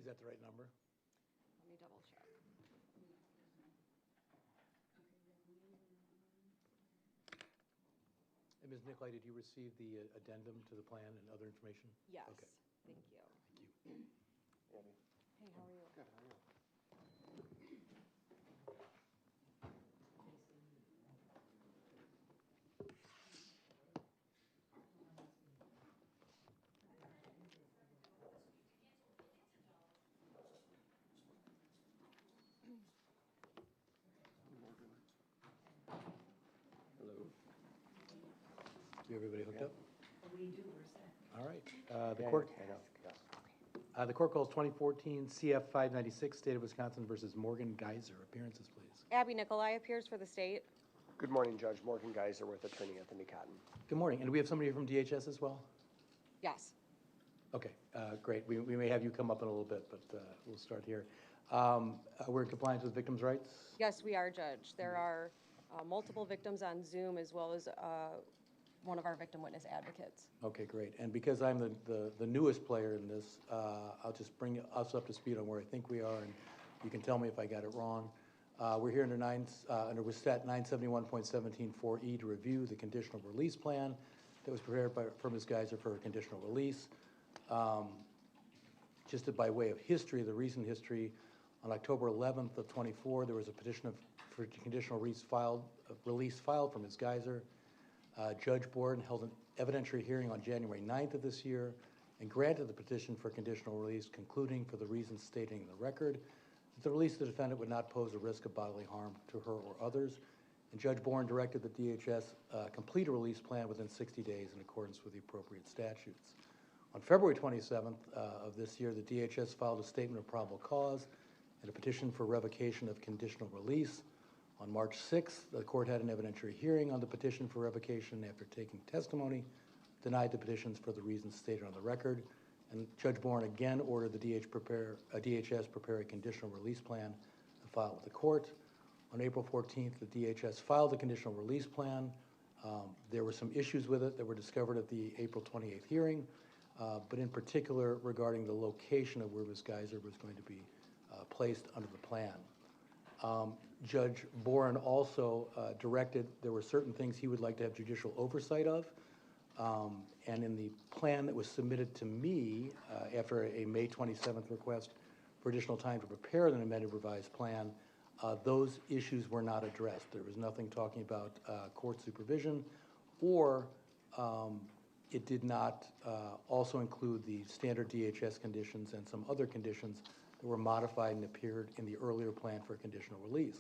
Is that the right number? Let me double check. And Ms. Nicolai, did you receive the addendum to the plan and other information? Yes, Okay. thank you. Thank you. Abby. Hey, how are you? Good, how are you? Hello. You everybody hooked up? We do, we're set. All right. The Yeah, court, I know, yes. the court calls 2014 CF 596, State of Wisconsin versus Morgan Geyser. Appearances, please. Abby Nicolai appears for the state. Good morning, Judge. Morgan Geyser with Attorney Anthony Cotton. Good morning. And we have somebody from DHS as well? Yes. Okay, great. We may have you come up in a little bit, but we'll start here. We're in compliance with victims' rights? Yes, we are, Judge. There are multiple victims on Zoom as well as one of our victim witness advocates. Okay, great. And because I'm the newest player in this, I'll just bring us up to speed on where I think we are, and you can tell me if I got it wrong. We're here under WSTAT 971.17.4E to review the conditional release plan that was prepared for Ms. Geyser for her conditional release. Just by way of history, the recent history, on October 11th of 24, there was a petition for conditional release filed for Ms. Geyser. Judge Borden held an evidentiary hearing on January 9th of this year and granted the petition for conditional release, concluding for the reasons stated in the record that the release of the defendant would not pose a risk of bodily harm to her or others. And Judge Borden directed that DHS complete a release plan within 60 days in accordance with the appropriate statutes. On February 27th of this year, the DHS filed a statement of probable cause and a petition for revocation of conditional release. On March 6th, the court had an evidentiary hearing on the petition for revocation after taking testimony, denied the petitions for the reasons stated on the record, and Judge Borden again ordered the DHS prepare a conditional release plan to file with the court. On April 14th, the DHS filed the conditional release plan. There were some issues with it that were discovered at the April 28th hearing, but in particular regarding the location of where Ms. Geyser was going to be placed under the plan. Judge Borden also directed there were certain things he would like to have judicial oversight of, and in the plan that was submitted to me after a May 27th request for additional time to prepare an amended revised plan, those issues were not addressed. There was nothing talking about court supervision, or it did not also include the standard DHS conditions and some other conditions that were modified and appeared in the earlier plan for conditional release.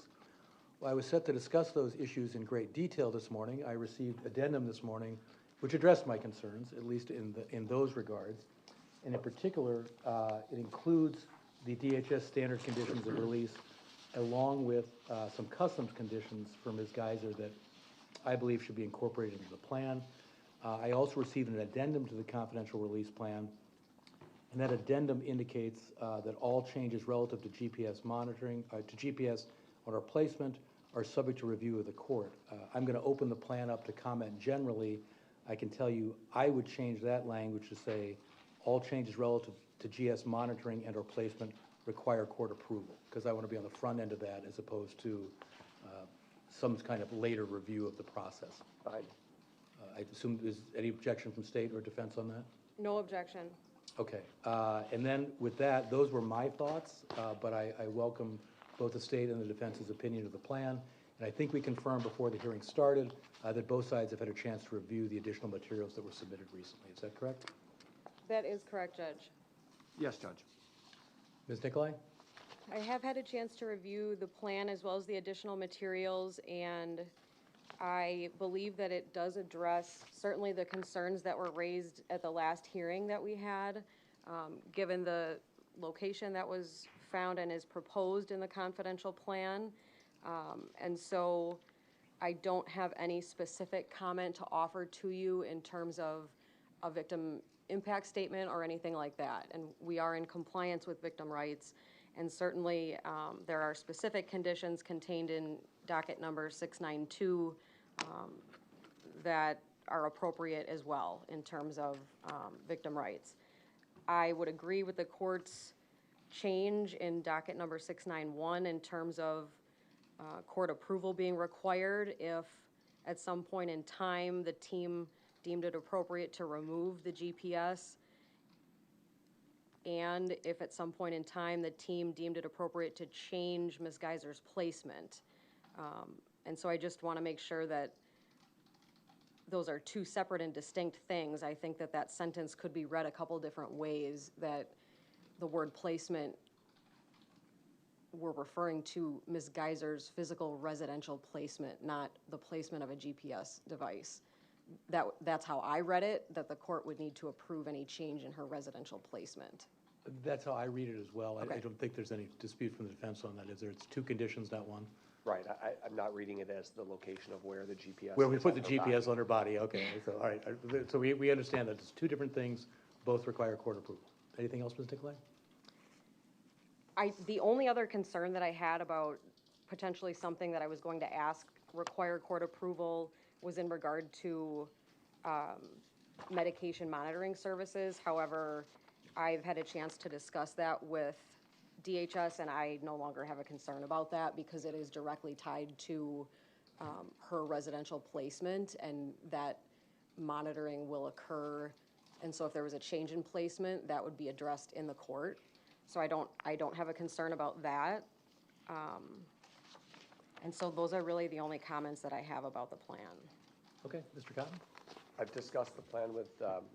Well, I was set to discuss those issues in great detail this morning. I received addendum this morning which addressed my concerns, at least in those regards. And in particular, it includes the DHS standard conditions of release along with some customs conditions for Ms. Geyser that I believe should be incorporated into the plan. I also received an addendum to the confidential release plan, and that addendum indicates that all changes relative to GPS monitoring, to GPS on our placement, are subject to review of the court. I'm going to open the plan up to comment generally. I can tell you I would change that language to say all changes relative to GS monitoring and or placement require court approval, because I want to be on the front end of that as opposed to some kind of later review of the process. Fine. I assume there's any objection from state or defense on that? No objection. Okay, and then with that, those were my thoughts, but I welcome both the state and the defense's opinion of the plan. And I think we confirmed before the hearing started that both sides have had a chance to review the additional materials that were submitted recently. Is that correct? That is correct, Judge. Yes, Judge. Ms. Nicolai? I have had a chance to review the plan as well as the additional materials, and I believe that it does address certainly the concerns that were raised at the last hearing that we had, given the location that was found and is proposed in the confidential plan. And so I don't have any specific comment to offer to you in terms of a victim impact statement or anything like that. And we are in compliance with victim rights. And certainly there are specific conditions contained in docket number 692 that are appropriate as well in terms of victim rights. I would agree with the court's change in docket number 691 in terms of court approval being required if at some point in time the team deemed it appropriate to remove the GPS, and if at some point in time the team deemed it appropriate to change Ms. Geyser's placement. And so I just want to make sure that those are two separate and distinct things. I think that that sentence could be read a couple different ways, that the word placement, we're referring to Ms. Geyser's physical residential placement, not the placement of a GPS device. That's how I read it, that the court would need to approve any change in her residential placement. That's how I read it as well. Okay. I don't think there's any dispute from the defense on that, is there? It's two conditions, not one. Right, I'm not reading it as the location of where the GPS. Where we is put the on her body. GPS on her body, okay, so, all right. So we understand that it's two different things, both require court approval. Anything else, Ms. Nicolai? The only other concern that I had about potentially something that I was going to ask require court approval was in regard to medication monitoring services. However, I've had a chance to discuss that with DHS, and I no longer have a concern about that because it is directly tied to her residential placement, and that monitoring will occur. And so if there was a change in placement, that would be addressed in the court. So I don't have a concern about that. And so those are really the only comments that I have about the plan. Okay, Mr. Cotton? I've discussed the plan with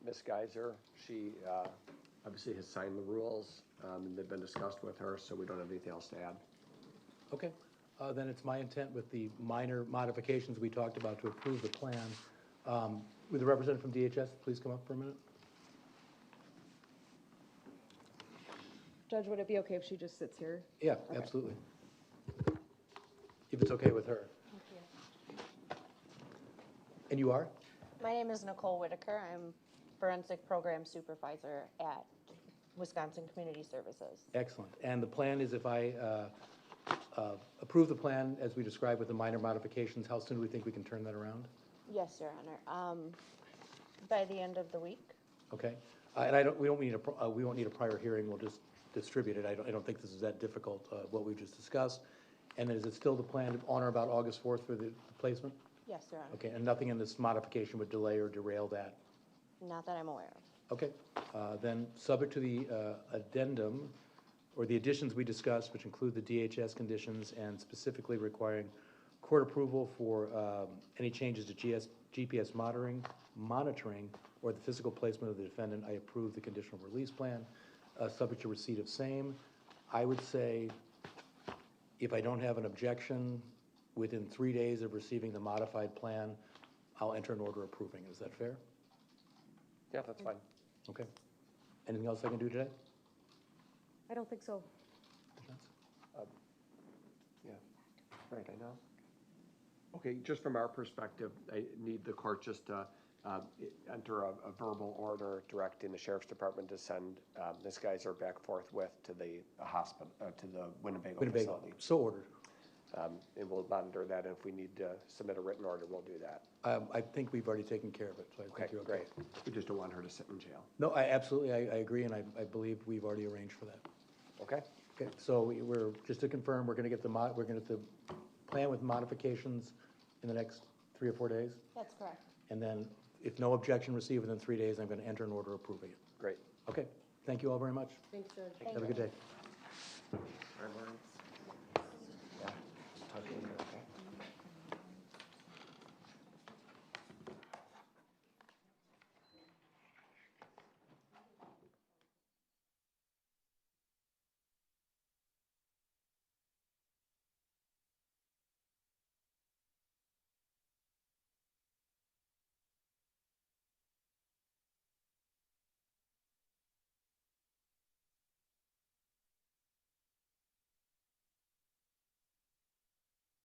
Ms. Geyser. She obviously has signed the rules, and they've been discussed with her, so we don't have anything else to add. Okay, then it's my intent with the minor modifications we talked about to approve the plan. With the representative from DHS, please come up for a minute. Judge, would it be okay if she just sits here? Yeah, Okay. absolutely. If it's okay with her. And you are? My name is Nicole Whitaker. I'm Forensic Program Supervisor at Wisconsin Community Services. Excellent. And the plan is, if I approve the plan as we described with the minor modifications, how soon do we think we can turn that around? Yes, Your Honor. By the end of the week. Okay. And we won't need a prior hearing. We'll just distribute it. I don't think this is that difficult, what we've just discussed. And is it still the plan on or about August 4th for the placement? Yes, Your Honor. Okay, and nothing in this modification would delay or derail that? Not that I'm aware of. Okay, then subject to the addendum, or the additions we discussed, which include the DHS conditions and specifically requiring court approval for any changes to GPS monitoring or the physical placement of the defendant, I approve the conditional release plan, subject to receipt of same. I would say, if I don't have an objection, within 3 days of receiving the modified plan, I'll enter an order approving. Is that fair? Yeah, that's fine. Okay. Anything else I can do today? I don't think so. Yeah, right, I know. Okay, just from our perspective, I need the court just to enter a verbal order directing the Sheriff's Department to send Ms. Geyser back forthwith to the hospital, to the Winnebago facility. So ordered. And we'll monitor that, and if we need to submit a written order, we'll do that. I think we've already taken care of it, so I Okay, think you're okay. great. We just don't want her to sit in jail. No, I agree, and I believe we've already arranged for that. Okay? Okay, so we're, just to confirm, we're gonna get the plan with modifications in the next 3 or 4 days? That's correct. And then, if no objection received within 3 days, I'm gonna enter an order approving it. Great. Okay, thank you all very much. Thanks, Judge. Have a good day. Yeah. Talk to you later, okay?